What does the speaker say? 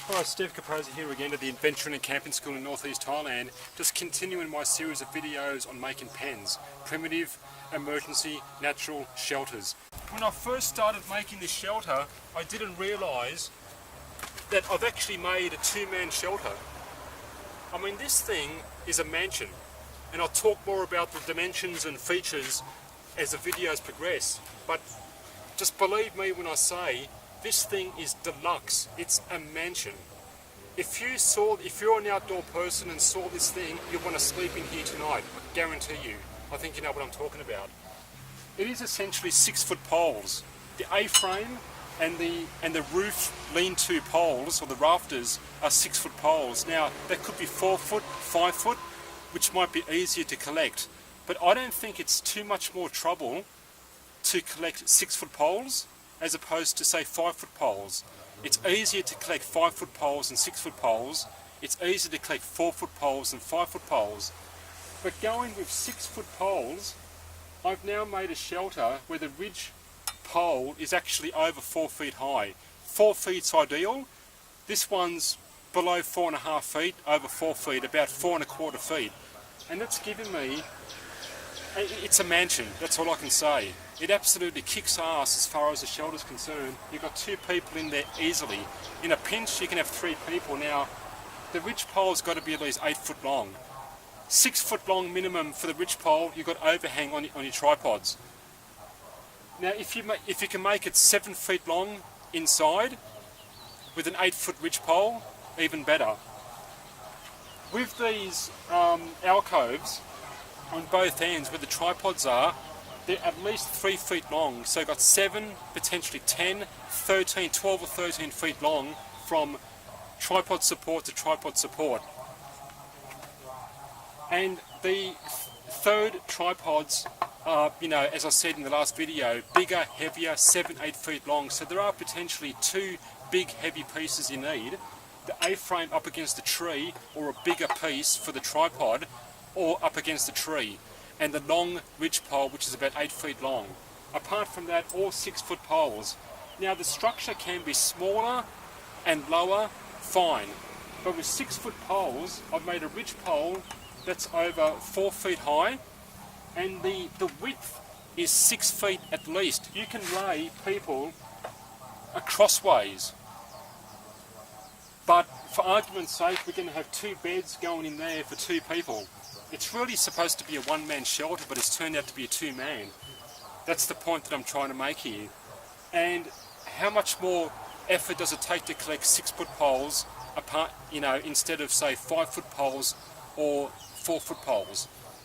Hi, Steve Kaposi here again at the Adventuring and Camping School in northeast Thailand, just continuing my series of videos on making pens, primitive, emergency, natural shelters. When I first started making this shelter, I didn't realise that I've actually made a two-man shelter. I mean, this thing is a mansion, and I'll talk more about the dimensions and features as the videos progress, but just believe me when I say this thing is deluxe. It's a mansion. If you're an outdoor person and saw this thing, you'll want to sleep in here tonight. I guarantee you. I think you know what I'm talking about. It is essentially 6-foot poles. The A-frame and the roof lean-to poles, or the rafters, are 6-foot poles. Now, that could be 4 foot, 5 foot, which might be easier to collect. But I don't think it's too much more trouble to collect 6-foot poles as opposed to, say, 5-foot poles. It's easier to collect 5-foot poles than 6-foot poles. It's easier to collect 4-foot poles than 5-foot poles. But going with 6-foot poles, I've now made a shelter where the ridge pole is actually over 4 feet high. 4 feet's ideal. This one's below 4.5 feet, over 4 feet, about 4.25 feet. And that's given me, it's a mansion, that's all I can say. It absolutely kicks ass as far as the shelter's concerned. You've got 2 people in there easily. In a pinch, you can have 3 people. Now, the ridge pole's got to be at least 8 foot long. 6 foot long minimum for the ridge pole. You've got overhang on your tripods. Now, if you can make it 7 feet long inside with an 8-foot ridge pole, even better. With these alcoves on both ends where the tripods are, they're at least 3 feet long, so you've got 7, potentially 10, 13, 12 or 13 feet long from tripod support to tripod support. And the third tripods are, as I said in the last video, bigger, heavier, 7, 8 feet long, so there are potentially 2 big heavy pieces you need. The A-frame up against the tree, or a bigger piece for the tripod, or up against the tree, and the long ridge pole, which is about 8 feet long. Apart from that, all 6-foot poles. Now, the structure can be smaller and lower, fine, but with 6-foot poles, I've made a ridge pole that's over 4 feet high, and the width is 6 feet at least. You can lay people crossways, but for argument's sake, we're going to have 2 beds going in there for 2 people. It's really supposed to be a one-man shelter, but it's turned out to be a 2-man. That's the point that I'm trying to make here. And how much more effort does it take to collect 6-foot poles apart, instead of, say, 5-foot poles or 4-foot poles?